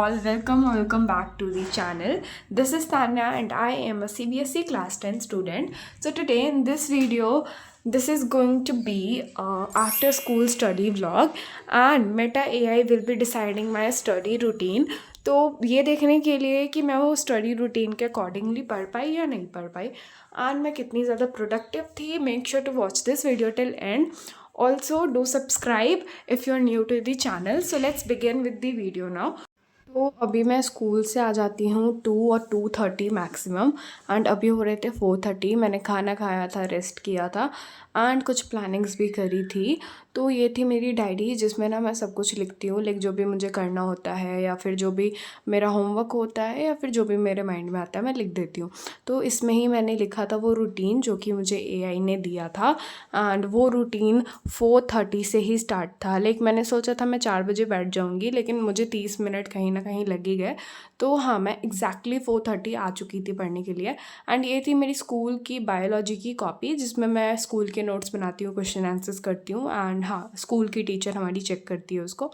all, welcome back to the channel. This is Tanya and I am a CBSE class 10 student. So today in this video, this is going to be after school study vlog and Meta AI will be deciding my study routine. तो ये देखने के लिए कि मैं वो study routine के accordingly पढ़ पाई या नहीं पढ़ पाई एंड मैं कितनी ज़्यादा प्रोडक्टिव थी. Make sure to watch this video till end. Also do subscribe if you're new to the channel. So let's begin with the video now. तो अभी मैं स्कूल से आ जाती हूँ 2 और 2:30 मैक्सिमम एंड अभी हो रहे थे 4:30. मैंने खाना खाया था, रेस्ट किया था एंड कुछ प्लानिंग्स भी करी थी. तो ये थी मेरी डायरी जिसमें ना मैं सब कुछ लिखती हूँ, लाइक जो भी मुझे करना होता है या फिर जो भी मेरा होमवर्क होता है या फिर जो भी मेरे माइंड में आता है मैं लिख देती हूँ. तो इसमें ही मैंने लिखा था वो रूटीन जो कि मुझे AI ने दिया था एंड वो रूटीन 4:30 से ही स्टार्ट था. लाइक मैंने सोचा था मैं 4 बजे बैठ जाऊँगी लेकिन मुझे 30 मिनट कहीं ना कहीं लग ही गए. तो हाँ, मैं एग्जैक्टली 4:30 आ चुकी थी पढ़ने के लिए. एंड ये थी मेरी स्कूल की बायोलॉजी की कॉपी जिसमें मैं स्कूल के नोट्स बनाती हूँ, क्वेश्चन आंसर्स करती हूँ एंड हाँ, स्कूल की टीचर हमारी चेक करती है उसको.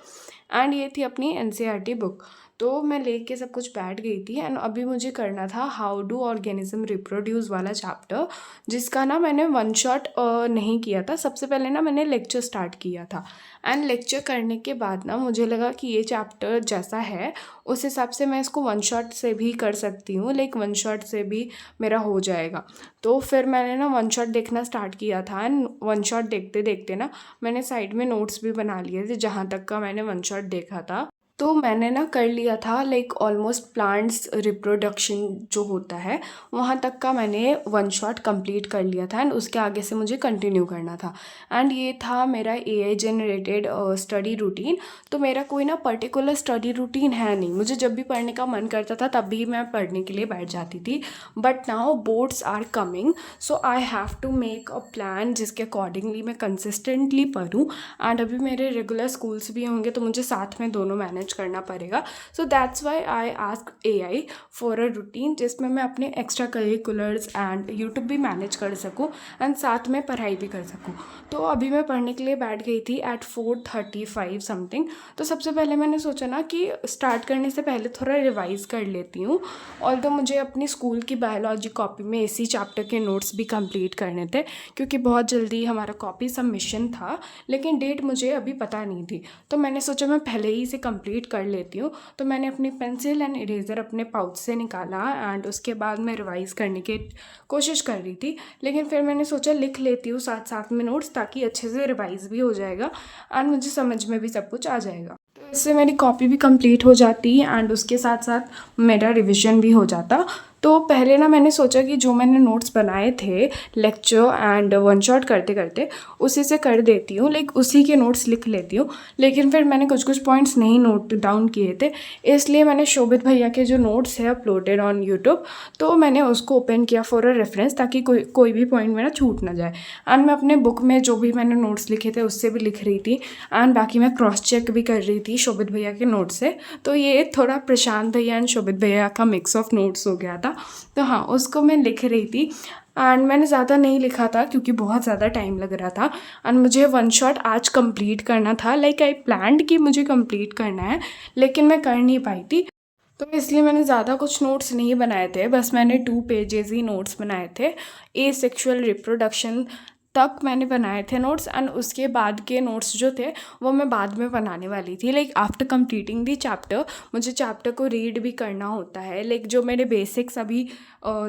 एंड ये थी अपनी NCERT बुक. तो मैं लेके सब कुछ बैठ गई थी एंड अभी मुझे करना था हाउ डू ऑर्गेनिज्म रिप्रोड्यूस वाला चैप्टर, जिसका ना मैंने वन शॉट नहीं किया था. सबसे पहले ना मैंने लेक्चर स्टार्ट किया था एंड लेक्चर करने के बाद ना मुझे लगा कि ये चैप्टर जैसा है उस हिसाब से मैं इसको वन शॉट से भी कर सकती हूँ, लाइक वन शॉट से भी मेरा हो जाएगा. तो फिर मैंने ना वन शॉट देखना स्टार्ट किया था एंड वन शॉट देखते देखते ना मैंने साइड में नोट्स भी बना लिए थे जहाँ तक का मैंने वन शॉट देखा था. तो मैंने ना कर लिया था लाइक ऑलमोस्ट प्लांट्स रिप्रोडक्शन जो होता है वहाँ तक का मैंने वन शॉट कंप्लीट कर लिया था एंड उसके आगे से मुझे कंटिन्यू करना था. एंड ये था मेरा AI जनरेटेड स्टडी रूटीन. तो मेरा कोई ना पर्टिकुलर स्टडी रूटीन है नहीं, मुझे जब भी पढ़ने का मन करता था तब भी मैं पढ़ने के लिए बैठ जाती थी. But now boards are coming so I have to make a plan जिसके अकॉर्डिंगली मैं कंसिस्टेंटली पढूं. एंड अभी मेरे रेगुलर स्कूल्स भी होंगे तो मुझे साथ में दोनों मैनेज करना पड़ेगा. So that's why I ask AI for a routine जिसमें मैं अपने एक्स्ट्रा करिकुलर्स एंड यूट्यूब भी मैनेज कर सकूं एंड साथ में पढ़ाई भी कर सकूं. तो अभी मैं पढ़ने के लिए बैठ गई थी एट 4:35 समथिंग. तो सबसे पहले मैंने सोचा ना कि स्टार्ट करने से पहले थोड़ा रिवाइज़ कर लेती हूँ. और तो मुझे अपनी स्कूल की बायोलॉजी कॉपी में इसी चैप्टर के नोट्स भी कंप्लीट करने थे क्योंकि बहुत जल्दी हमारा कॉपी सबमिशन था लेकिन डेट मुझे अभी पता नहीं थी. तो मैंने सोचा मैं पहले ही इसे कंप्लीट कर लेती हूँ. तो मैंने अपनी पेंसिल एंड इरेज़र अपने पाउच से निकाला एंड उसके बाद मैं रिवाइज़ करने की कोशिश कर रही थी लेकिन फिर मैंने सोचा लिख लेती हूँ साथ साथ में नोट्स ताकि अच्छे से रिवाइज़ भी हो जाएगा एंड मुझे समझ में भी सब कुछ आ जाएगा. तो इससे मेरी कॉपी भी कंप्लीट हो जाती एंड उसके साथ साथ मेरा रिविज़न भी हो जाता. तो पहले ना मैंने सोचा कि जो मैंने नोट्स बनाए थे लेक्चर एंड वन शॉट करते करते उसी से कर देती हूँ, लाइक उसी के नोट्स लिख लेती हूँ. लेकिन फिर मैंने कुछ पॉइंट्स नहीं नोट डाउन किए थे इसलिए मैंने शोभित भैया के जो नोट्स है अपलोडेड ऑन यूट्यूब तो मैंने उसको ओपन किया फॉर अ रेफरेंस ताकि कोई भी पॉइंट मेरा छूट ना जाए. एंड मैं अपने बुक में जो भी मैंने नोट्स लिखे थे उससे भी लिख रही थी एंड बाकी मैं क्रॉस चेक भी कर रही थी शोभित भैया के नोट्स से. तो ये थोड़ा प्रशांत भैया एंड शोभित भैया का मिक्स ऑफ नोट्स हो गया था. तो हाँ, उसको मैं लिख रही थी एंड मैंने ज़्यादा नहीं लिखा था क्योंकि बहुत ज़्यादा टाइम लग रहा था एंड मुझे वन शॉट आज कंप्लीट करना था. लाइक आई प्लान्ड कि मुझे कंप्लीट करना है लेकिन मैं कर नहीं पाई थी. तो इसलिए मैंने ज़्यादा कुछ नोट्स नहीं बनाए थे, बस मैंने 2 पेजेस ही नोट्स बनाए थे. सेक्सुअल रिप्रोडक्शन तक मैंने बनाए थे नोट्स एंड उसके बाद के नोट्स जो थे वो मैं बाद में बनाने वाली थी. Like after completing the chapter मुझे चैप्टर को रीड भी करना होता है. लाइक जो मेरे बेसिक्स अभी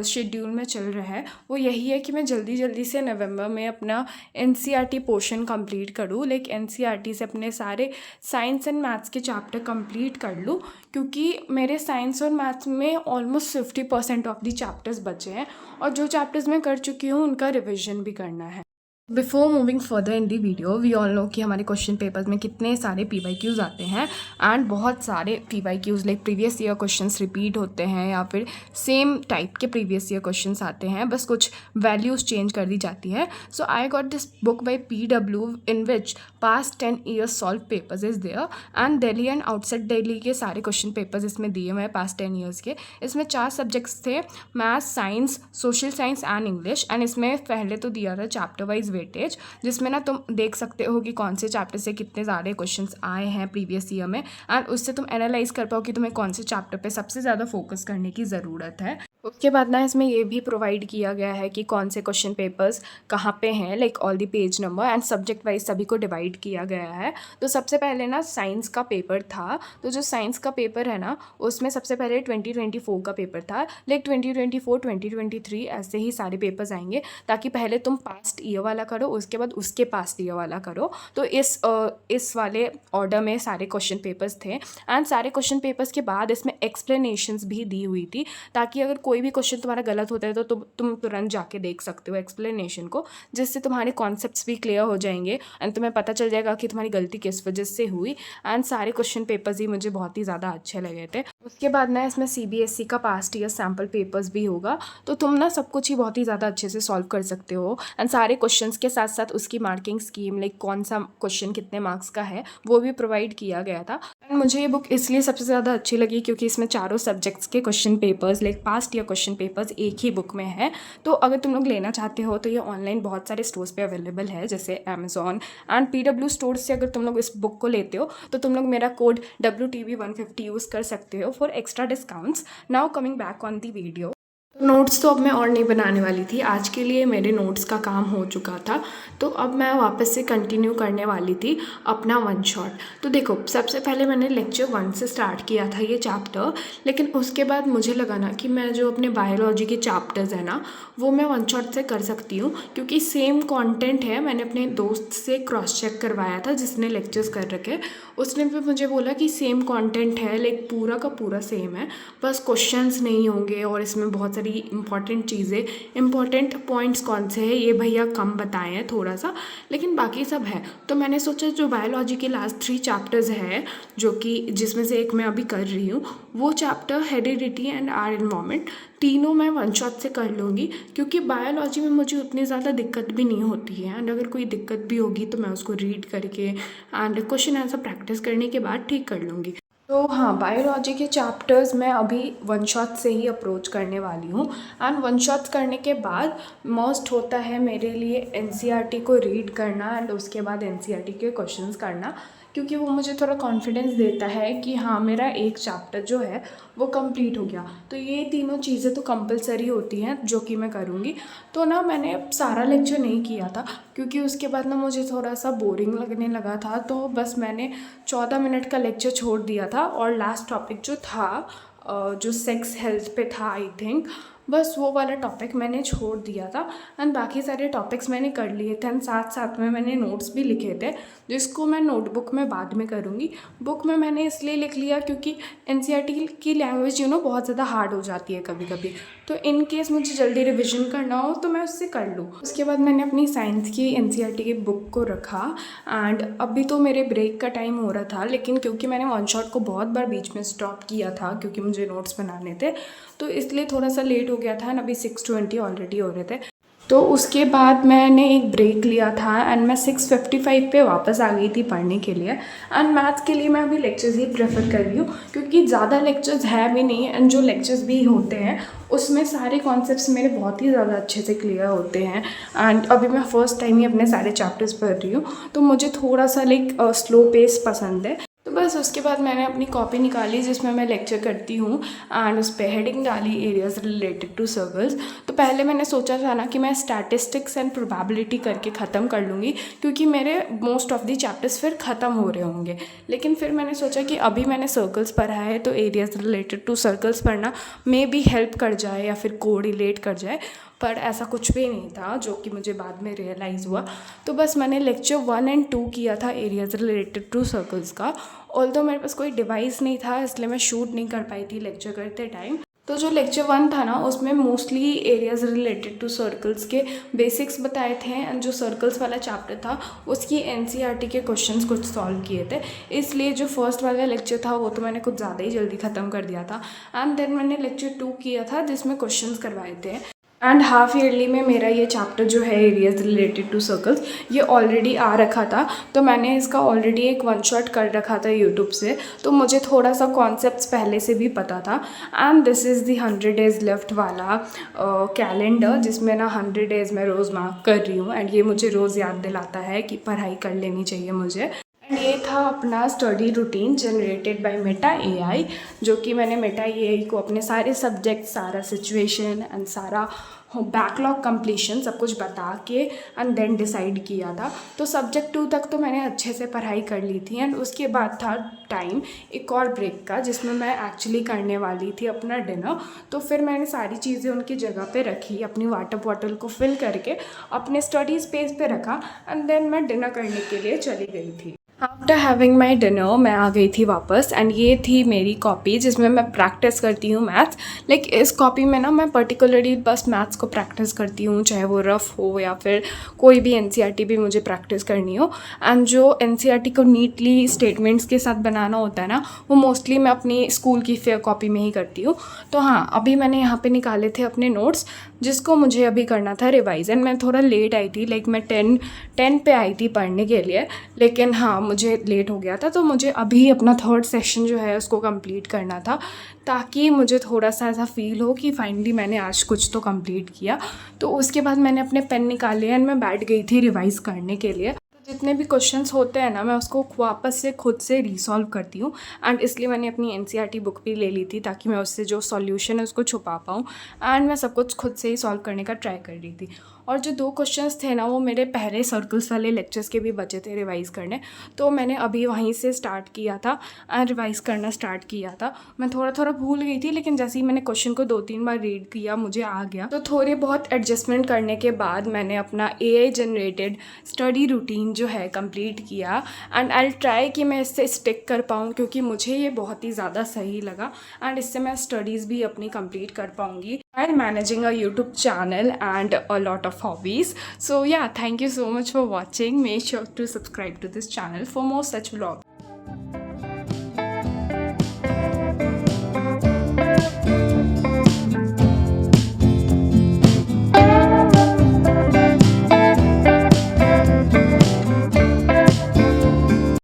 शेड्यूल में चल रहा है वो यही है कि मैं जल्दी से नवंबर में अपना NCERT पोर्शन कंप्लीट करूँ. लाइक NCERT से अपने सारे साइंस एंड मैथ्स के चैप्टर कंप्लीट कर लूँ क्योंकि मेरे साइंस और मैथ्स में ऑलमोस्ट 50% ऑफ दी चैप्टर्स बचे हैं और जो चैप्टर्स मैं कर चुकी हूँ उनका रिविजन भी करना है. Before moving further in the video we all know कि हमारे क्वेश्चन पेपर्स में कितने सारे PYQs आते हैं एंड बहुत सारे PYQs like previous year questions repeat होते हैं या फिर सेम टाइप के प्रीवियस ईयर क्वेश्चंस आते हैं, बस कुछ वैल्यूज़ चेंज कर दी जाती है. So I got this book by PW in which past 10 years solved papers is there and Delhi and outside Delhi के सारे क्वेश्चन पेपर्स इसमें दिए हुए हैं पास्ट 10 ईयर्स के. इसमें 4 सब्जेक्ट्स थे, maths, science, social science and English. And इसमें पहले तो दिया था चैप्टर वाइज वेटेज, जिसमें ना तुम देख सकते हो कि कौन से चैप्टर से कितने ज़्यादा क्वेश्चंस आए हैं प्रीवियस ईयर में, एंड उससे तुम एनालाइज कर पाओ कि तुम्हें कौन से चैप्टर पे सबसे ज़्यादा फोकस करने की ज़रूरत है। उसके बाद ना इसमें ये भी प्रोवाइड किया गया है कि कौन से क्वेश्चन पेपर्स कहाँ पे हैं, like all the page number and subject wise सभी को डिवाइड किया गया है। तो सबसे पहले ना साइंस का पेपर था, तो जो साइंस का पेपर है ना उसमें सबसे पहले 2024 का पेपर था, लाइक 2024 2023 ऐसे ही सारे पेपर्स आएंगे, ताकि पहले तुम पास्ट ईयर वाला करो, उसके बाद उसके पास्ट ईयर वाला करो। तो इस वाले ऑर्डर में सारे क्वेश्चन पेपर्स थे, एंड सारे क्वेश्चन पेपर्स के बाद इसमें एक्सप्लेनेशंस भी दी हुई थी, ताकि अगर कोई भी क्वेश्चन तुम्हारा गलत होता है तो तुम तुरंत जाके देख सकते हो एक्सप्लेनेशन को, जिससे तुम्हारे कॉन्सेप्ट्स भी क्लियर हो जाएंगे एंड तुम्हें पता चल जाएगा कि तुम्हारी गलती किस वजह से हुई। एंड सारे क्वेश्चन पेपर्स ही मुझे बहुत ही ज़्यादा अच्छे लगे थे। उसके बाद ना इसमें CBSE का पास्ट ईयर सैम्पल पेपर्स भी होगा, तो तुम ना सब कुछ ही बहुत ही ज़्यादा अच्छे से सॉल्व कर सकते हो, एंड सारे क्वेश्चंस के साथ साथ उसकी मार्किंग स्कीम, लाइक कौन सा क्वेश्चन कितने मार्क्स का है, वो भी प्रोवाइड किया गया था। एंड मुझे ये बुक इसलिए सबसे ज़्यादा अच्छी लगी क्योंकि इसमें चारों सब्जेक्ट्स के question papers, like past year question papers एक ही बुक में है। तो अगर तुम लोग लेना चाहते हो तो ये ऑनलाइन बहुत सारे स्टोर्स पे अवेलेबल है, जैसे अमेजॉन एंड PW स्टोर्स से अगर तुम लोग इस बुक को लेते हो तो तुम लोग मेरा कोड WTV150 यूज़ कर सकते हो for extra discounts. Now coming back on the video, notes तो अब मैं और नहीं बनाने वाली थी, आज के लिए मेरे नोट्स का काम हो चुका था, तो अब मैं वापस से कंटिन्यू करने वाली थी अपना वन शॉट। तो देखो, सबसे पहले मैंने लेक्चर 1 से स्टार्ट किया था ये चैप्टर, लेकिन उसके बाद मुझे लगा ना कि मैं जो अपने बायोलॉजी के चैप्टर्स है ना वो मैं वन शॉट से कर सकती हूँ, क्योंकि सेम कंटेंट है। मैंने अपने दोस्त से क्रॉस चेक करवाया था जिसने लेक्चर्स कर रखे, उसने भी मुझे बोला कि सेम कंटेंट है, लाइक पूरा का पूरा सेम है, बस क्वेश्चंस नहीं होंगे और इसमें बहुत सारी इंपॉर्टेंट चीज़ें, इंपॉर्टेंट पॉइंट्स कौन से हैं ये भैया कम बताए हैं थोड़ा सा, लेकिन बाकी सब है। तो मैंने सोचा जो बायोलॉजी के लास्ट 3 चैप्टर्स है, जो कि जिसमें से एक मैं अभी कर रही हूँ, वो chapter heredity and our environment, तीनों मैं वन शॉट से कर लूँगी, क्योंकि बायोलॉजी में मुझे उतनी ज़्यादा दिक्कत भी नहीं होती है, एंड अगर कोई दिक्कत भी होगी तो मैं उसको रीड करके एंड क्वेश्चन आंसर प्रैक्टिस करने के बाद ठीक कर लूँगी। तो हाँ, बायोलॉजी के चैप्टर्स मैं अभी वन शॉट से ही अप्रोच करने वाली हूँ, एंड वन शॉट्स करने के बाद मस्ट होता है मेरे लिए NCERT को रीड करना एंड उसके बाद NCERT के क्वेश्चंस करना, क्योंकि वो मुझे थोड़ा कॉन्फिडेंस देता है कि हाँ मेरा एक चैप्टर जो है वो कंप्लीट हो गया। तो ये तीनों चीज़ें तो कंपलसरी होती हैं जो कि मैं करूँगी। तो ना मैंने सारा लेक्चर नहीं किया था, क्योंकि उसके बाद ना मुझे थोड़ा सा बोरिंग लगने लगा था, तो बस मैंने 14 मिनट का लेक्चर छोड़ दिया था, और लास्ट टॉपिक जो था जो सेक्स हेल्थ पे था आई थिंक, बस वो वाला टॉपिक मैंने छोड़ दिया था, एंड बाकी सारे टॉपिक्स मैंने कर लिए थे, एंड साथ साथ में मैंने नोट्स भी लिखे थे जिसको मैं नोटबुक में बाद में करूँगी। बुक में मैंने इसलिए लिख लिया क्योंकि NCERT की लैंग्वेज बहुत ज़्यादा हार्ड हो जाती है कभी कभी, तो इन केस मुझे जल्दी रिविजन करना हो तो मैं उससे कर लूँ। उसके बाद मैंने अपनी साइंस की NCERT की बुक को रखा, एंड अभी तो मेरे ब्रेक का टाइम हो रहा था, लेकिन क्योंकि मैंने वन शॉट को बहुत बार बीच में स्टॉप किया था क्योंकि मुझे नोट्स बनाने थे, तो इसलिए थोड़ा सा लेट हो गया था, एंड अभी 6:20 ऑलरेडी हो रहे थे। तो उसके बाद मैंने एक ब्रेक लिया था, एंड मैं 6:55 पे वापस आ गई थी पढ़ने के लिए। एंड मैथ्स के लिए मैं अभी लेक्चर्स ही प्रेफर कर रही हूँ, क्योंकि ज़्यादा लेक्चर्स है भी नहीं, एंड जो लेक्चर्स भी होते हैं उसमें सारे कॉन्सेप्ट्स मेरे बहुत ही ज़्यादा अच्छे से क्लियर होते हैं। एंड अभी मैं फ़र्स्ट टाइम ही अपने सारे चैप्टर्स पढ़ रही हूँ, तो मुझे थोड़ा सा लाइक स्लो पेस पसंद है। तो बस उसके बाद मैंने अपनी कॉपी निकाली जिसमें मैं लेक्चर करती हूँ, एंड उस पर हेडिंग डाली एरियाज रिलेटेड टू सर्कल्स। तो पहले मैंने सोचा था ना कि मैं स्टैटिस्टिक्स एंड प्रोबेबिलिटी करके ख़त्म कर लूँगी, क्योंकि मेरे मोस्ट ऑफ दी चैप्टर्स फिर ख़त्म हो रहे होंगे, लेकिन फिर मैंने सोचा कि अभी मैंने सर्कल्स पढ़ा है तो एरियाज रिलेटेड टू सर्कल्स पढ़ना मे बी हेल्प कर जाए या फिर कोरिलेट कर जाए, पर ऐसा कुछ भी नहीं था, जो कि मुझे बाद में रियलाइज़ हुआ। तो बस मैंने लेक्चर 1 और 2 किया था एरियाज रिलेटेड टू सर्कल्स का, ऑल्दो मेरे पास कोई डिवाइस नहीं था इसलिए मैं शूट नहीं कर पाई थी लेक्चर करते टाइम। तो जो लेक्चर 1 था ना उसमें mostly areas related to circles के बेसिक्स बताए थे, एंड जो सर्कल्स वाला चैप्टर था उसकी NCERT के क्वेश्चंस कुछ सॉल्व किए थे, इसलिए जो फर्स्ट वाला लेक्चर था वो तो मैंने कुछ ज़्यादा ही जल्दी ख़त्म कर दिया था। एंड देन मैंने लेक्चर 2 किया था जिसमें क्वेश्चंस करवाए थे। एंड हाफ ईयरली में मेरा ये चैप्टर जो है एरियाज रिलेटेड टू सर्कल्स, ये ऑलरेडी आ रखा था, तो मैंने इसका ऑलरेडी एक वन शॉट कर रखा था यूट्यूब से, तो मुझे थोड़ा सा कॉन्सेप्ट्स पहले से भी पता था। And this is the 100 days left वाला कैलेंडर, जिसमें ना 100 डेज़ मैं रोज़ मार्क कर रही हूँ, एंड ये मुझे रोज़ याद दिलाता है कि पढ़ाई कर लेनी चाहिए मुझे। ये था अपना study routine generated by Meta AI, जो कि मैंने मेटा एआई को अपने सारे सब्जेक्ट, सारा सिचुएशन एंड सारा बैकलॉग कंप्लीशन सब कुछ बता के एंड देन डिसाइड किया था। तो सब्जेक्ट 2 तक तो मैंने अच्छे से पढ़ाई कर ली थी, एंड उसके बाद था टाइम एक और ब्रेक का, जिसमें मैं एक्चुअली करने वाली थी अपना डिनर। तो फिर मैंने सारी चीज़ें उनकी जगह पे रखी, अपनी वाटर बॉटल को फिल करके अपने स्टडी स्पेस पे रखा, एंड देन मैं डिनर करने के लिए चली गई थी। आफ्टर हैविंग माई डिनर मैं आ गई थी वापस, एंड ये थी मेरी कॉपी जिसमें मैं प्रैक्टिस करती हूँ मैथ्स। लाइक इस कॉपी में ना मैं पर्टिकुलरली बस मैथ्स को प्रैक्टिस करती हूँ, चाहे वो रफ़ हो या फिर कोई भी एनसीईआरटी भी मुझे प्रैक्टिस करनी हो। एंड जो एनसीईआरटी को नीटली स्टेटमेंट्स के साथ बनाना होता है ना, वो मोस्टली मैं अपनी स्कूल की फेयर कॉपी में ही करती हूँ। तो हाँ, अभी मैंने यहाँ पे निकाले थे अपने नोट्स, जिसको मुझे अभी करना था रिवाइज। एंड मैं थोड़ा लेट आई थी, लाइक मैं 10 पे आई थी पढ़ने के लिए, लेकिन हाँ मुझे लेट हो गया था, तो मुझे अभी अपना 3rd सेशन जो है उसको कंप्लीट करना था, ताकि मुझे थोड़ा सा ऐसा फील हो कि फाइनली मैंने आज कुछ तो कंप्लीट किया। तो उसके बाद मैंने अपने पेन निकाले एंड मैं बैठ गई थी रिवाइज़ करने के लिए। जितने भी क्वेश्चंस होते हैं ना, मैं उसको वापस से खुद से रीसॉल्व करती हूँ, एंड इसलिए मैंने अपनी एनसीईआरटी बुक भी ले ली थी, ताकि मैं उससे जो सॉल्यूशन है उसको छुपा पाऊँ, एंड मैं सब कुछ खुद से ही सॉल्व करने का ट्राई कर रही थी। और जो 2 क्वेश्चंस थे ना, वो मेरे पहले सर्कल्स वाले लेक्चर्स के भी बचे थे रिवाइज़ करने, तो मैंने अभी वहीं से स्टार्ट किया था एंड रिवाइज़ करना स्टार्ट किया था। मैं थोड़ा थोड़ा भूल गई थी, लेकिन जैसे ही मैंने क्वेश्चन को 2-3 बार रीड किया मुझे आ गया। तो थोड़े बहुत एडजस्टमेंट करने के बाद मैंने अपना एआई जनरेटेड स्टडी रूटीन जो है कंप्लीट किया, एंड आई ट्राई कि मैं इससे स्टिक कर पाऊँ, क्योंकि मुझे ये बहुत ही ज़्यादा सही लगा, एंड इससे मैं स्टडीज़ भी अपनी कंप्लीट कर पाऊँगी while managing a YouTube channel and a lot of hobbies. So yeah, thank you so much for watching. Make sure to subscribe to this channel for more such vlogs.